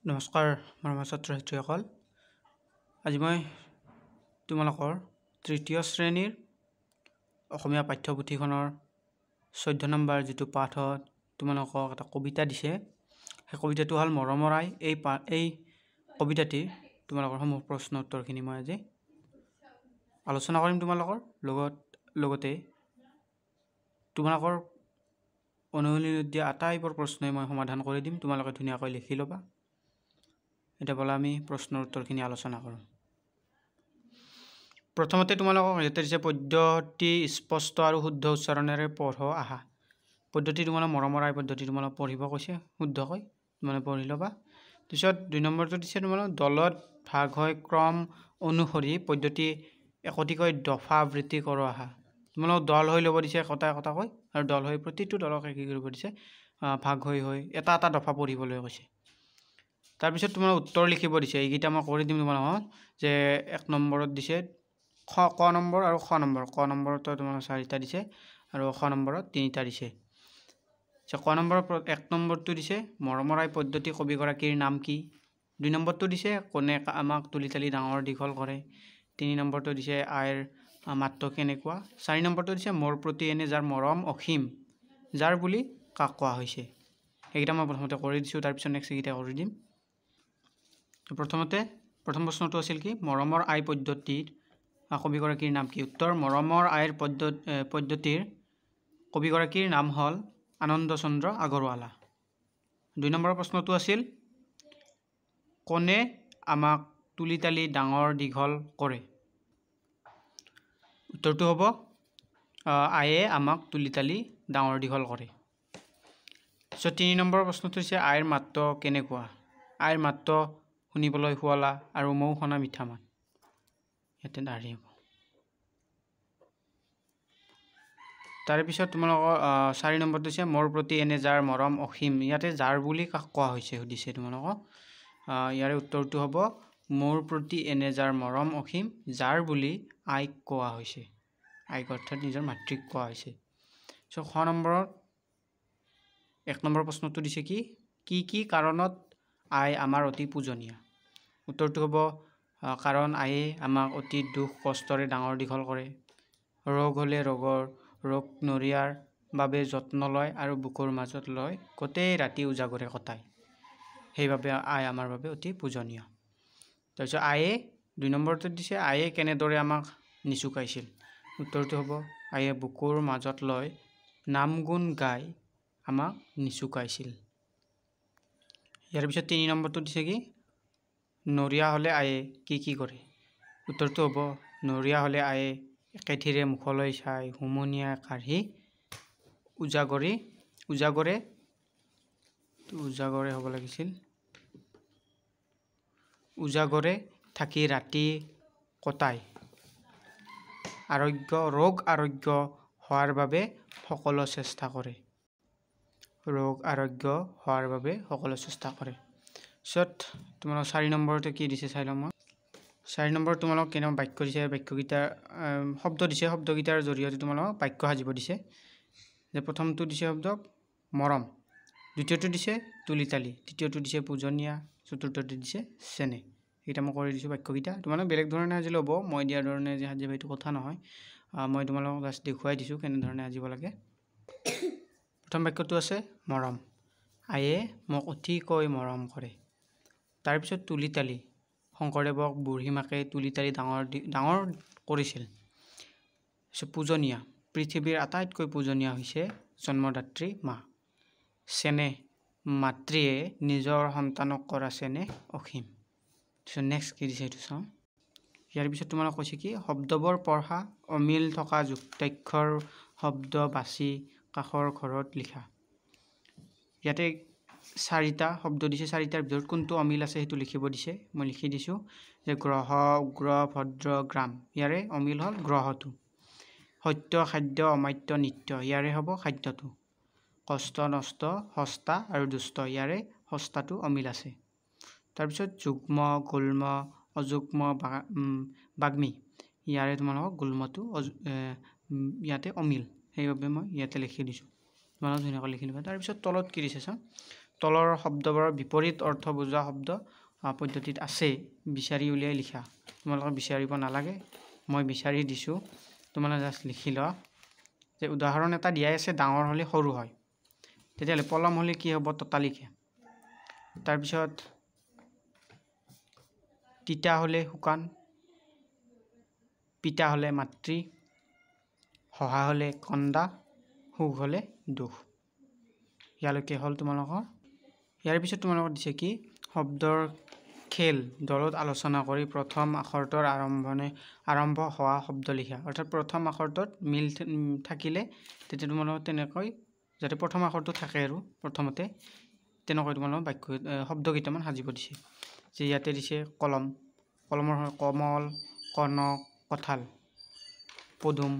নমস্কাৰ মৰমৰ ছাত্ৰ ছাত্ৰীসকল আজি মই তোমালোকৰ তৃতীয় শ্ৰেণীৰ অসমীয়া পাঠ্যপুথিখনৰ 14 নম্বৰ যেটো পাঠত তোমালোকক এটা কবিতা দিছে সেই কবিতাটো হল মৰমৰ আই এই কবিতাটি তোমালোকৰ সমূহ প্ৰশ্ন উত্তৰখিনি মই আজি আলোচনা কৰিম তোমালোকৰ লগতে তোমালোকৰ অনুশীলনীত দিয়া আটাইবোৰ প্ৰশ্নই মই সমাধান কৰি দিম তোমালোকে ধুনীয়াকৈ লিখি ল'বা এটা বলা আমি প্ৰশ্নৰ উত্তৰখিনি আলোচনা কৰোঁ প্ৰথমতে তোমালোকক ইয়াতে দিছে পদ্ধতি স্পষ্ট আৰু শুদ্ধ উচ্চাৰণেৰে পঢ়ো আহা পদ্ধতি তোমালোক মৰমৰ আই পদ্ধতি তোমালোক পঢ়িব কৈছে শুদ্ধকৈ তোমালোক পঢ়ি ল'বা পিছত 2 নম্বৰটো দিছে তোমালোক দলত ভাগ হয় ক্ৰম অনুসৰি পদ্ধতি একতিকৈ দফা আবৃত্তি কৰো আহা তোমালোক দল হৈ ল'ব দিছে কটাকৈ আৰু দল হৈ প্ৰতিটো দলক কি কৰিব দিছে ভাগ হৈ এটা দফা পঢ়িবলৈ কৈছে তাৰ পিছত তোমাৰ উত্তৰ লিখিব দিছে এইকিটা মই কৰি দিম তোমালোকক যে 1 নম্বৰত দিছে ক নম্বৰ আৰু খ নম্বৰ ক নম্বৰত তোমালোক 4টা দিছে আৰু খ নম্বৰত 3টা দিছে ক নম্বৰৰ 1 নম্বৰটো দিছে মৰমৰ আই পদ্ধতি কবিগৰাকীৰ নাম কি 2 নম্বৰটো দিছে কোনে আমাক তুলি তালি ডাঙৰ দীঘল কৰে 3 নম্বৰটো দিছে আইৰ মাত্ৰা কেনেকুৱা 4 নম্বৰটো দিছে মোৰ প্ৰতি এনে যাৰ মৰম অসীম যাৰ বুলি কাক কোৱা হৈছে এইকিটা মই প্ৰথমতে কৰি দিছো তাৰ পিছত নেক্সট এইকিটা কৰি দিম প্ৰথম প্ৰশ্নটো আছিল কি মৰমৰ আই পদ্ধতিৰ কবিগৰাকীৰ নাম কি উত্তৰ মৰমৰ আইৰ পদ্ধতিৰ কবিগৰাকীৰ নাম হল আনন্দ চন্দ্ৰ আগৰৱালা 2 নম্বৰৰ প্ৰশ্নটো আছিল কোনে আমাক তুলি তালি ডাঙৰ দীঘল কৰে উত্তৰটো হ'ব আইয়ে আমাক তুলি তালি ডাঙৰ দীঘল কৰে 3 নম্বৰৰ প্ৰশ্নটো হৈছে আইৰ মাত্ৰা কেনেকুৱা আইৰ মাত্ৰা শুনিবলৈ শুৱলা আৰু মৌ খনা মিঠা মান ইয়াতে দাঁড়ি হ'ব তাৰ পিছত তোমালোকৰ 4 নম্বৰটো হৈছে মোৰ প্ৰতি এনে যাৰ মৰম অসীম ইয়াতে যাৰ বুলি কাক কোৱা হৈছে সুধিছে তোমালোকক ইয়াৰে উত্তৰটো হ'ব মোৰ প্ৰতি এনে যাৰ মৰম অসীম যাৰ বুলি আইক কোৱা হৈছে আইক অৰ্থাৎ নিজৰ মাতৃক কোৱা হৈছে সো খ নম্বৰত 1 নম্বৰ প্ৰশ্নটো দিছে কি কাৰণত আই আমাৰ অতি পূজনীয় উত্তৰটো হ'ব কাৰণ আইয়ে আমাক অতি দুখ কষ্টৰে ডাঙৰ দীঘল কৰে ৰোগ হলে ৰোগ নৰিয়াৰ বাবে যত্ন লয় আৰু বুকুৰ মাজত লয় গোটেই ৰাতি উজাগৰে কটায় সেইবাবে আই আমাৰ বাবে অতি পূজনীয় তাৰপিছত আইয়ে 2 নম্বৰটো দিছে আইয়ে কেনেদৰে আমাক নিচুকাইছিল উত্তৰটো হ'ব আইয়ে বুকুৰ মাজত লয় নাম গুণ গাই আমাক নিচুকাইছিল ইয়াৰ পিছত 3 নম্বৰটো দিছে কি নৰিয়া হলে আইয়ে কি কৰে উত্তৰটো হ'ব নৰিয়া হলে আইয়ে একেথিৰে মুখলৈ চাই হুমনিয়া কাঢ়ি উজাগৰে হ'ব লাগিছিল উজাগৰে থাকি ৰাতি কটাই ৰোগ আৰোগ্য হোৱাৰ বাবে সকলো চেষ্টা কৰে পিছত তোমালোক 4 নম্বৰতে কি দিছে চাই লম 4 নম্বৰ তোমালোক কেনে বাক্য দিছে বাক্যগীতাৰ শব্দ দিছে শব্দগীতাৰ জৰিয়তে তোমালোক বাক্য সাজিব দিছে যে প্ৰথমটো দিছে শব্দ মৰম দ্বিতীয়টো দিছে তুলি তালি তৃতীয়টো দিছে পূজনীয়া চতুৰ্থটো দিছে চেনে এটা মই কৰি দিছো বাক্যগীতা তোমালোক বেলেগ ধৰণে সাজিলে হ'ব মই দিয়া ধৰণে যে সাজিব এইটো কথা নহয় মই তোমালোকক জাস্ট দেখুৱাই দিছো কেনে ধৰণে সাজিব লাগে প্ৰথম বাক্যটো আছে মৰম আইয়ে মোক অতিকৈ মৰম কৰে তাৰ পিছত তুলি তালি শংকৰদেৱক বুঢ়ী মাকে তুলি তালি ডাঙৰ কৰিছিল পূজনীয়া পৃথিৱীৰ আটাইতকৈ পূজনীয়া হৈছে জন্মদাত্ৰী মা চেনে মাতৃয়ে নিজৰ সন্তানক কৰা চেনে অসীম নেক্সট কি দিছে এইটো চাওঁ ইয়াৰ পিছত তোমালোক কৈছে কি শব্দবোৰ পঢ়া অমিল থকা যুক্তাক্ষৰ শব্দ বাছি কাষৰ ঘৰত লিখা ইয়াতে 4টা শব্দ দিছে 4টাৰ ভিতৰত কোনটো অমিল আছে সেইটো লিখিব দিছে মই লিখি দিছো যে গ্ৰহ উগ্ৰ ভদ্ৰ গ্ৰাম ইয়াৰে অমিল হল গ্ৰহটো সত্য খাদ্য অমাত্য নিত্য ইয়াৰে হ'ব খাদ্যটো কষ্ট নষ্ট হস্তা আৰু দুষ্ট ইয়াৰে হস্তাটো অমিল আছে তাৰ পিছত যুগ্ম গুল্ম অযুগ্ম বাগ্মী ইয়াৰে তোমালোক গুল্মটো ইয়াতে অমিল সেইবাবে মই ইয়াতে লিখি দিছো তোমালোক ধুনীয়াকৈ লিখি ল'বা তাৰ পিছত তলত কি দিছে চাওঁ তলৰ শব্দবোৰৰ বিপৰীত অৰ্থ বুজোৱা শব্দ পদ্ধতিত আছে বিচাৰি উলিয়াই লিখা। তোমালোকে বিচাৰিব নালাগে, মই বিচাৰি দিছোঁ, তোমালোকে জাষ্ট লিখি লোৱা। যে উদাহৰণ এটা দিয়াই আছে, ডাঙৰ হ'লে সৰু হয়, তেতিয়াহ'লে পলম হ'লে কি হ'ব? ততালিকে। তাৰপিছত তিতা হ'লে শুকান, পিতা হ'লে মাতৃ, হহা হ'লে কন্দা, সুখ হ'লে দুখ। ইয়ালৈকে হ'ল তোমালোকৰ। ইয়াৰ পিছত তোমালোকৰ দিছে কি? শব্দৰ খেল। দলত আলোচনা কৰি প্ৰথম আখৰটোৰ আৰম্ভ হোৱা শব্দ লিখা। অৰ্থাৎ প্ৰথম আখৰটোত মিল থাকিলে তেতিয়া তোমালোকৰ তেনেকৈ যাতে প্ৰথম আখৰটো থাকে আৰু প্ৰথমতে তেনেকৈ তোমালোকৰ শব্দ কেইটামান সাজিব দিছে। যে ইয়াতে দিছে কলম, কলমৰ কমল, কনক, কঁঠাল, পদুম,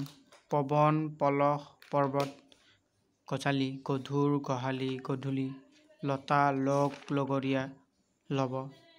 পৱন, পলস, পৰ্বত, গজালি, গধুৰ, গোহালি, গধূলি, লতা, লগ, লগৰীয়া, লৱ,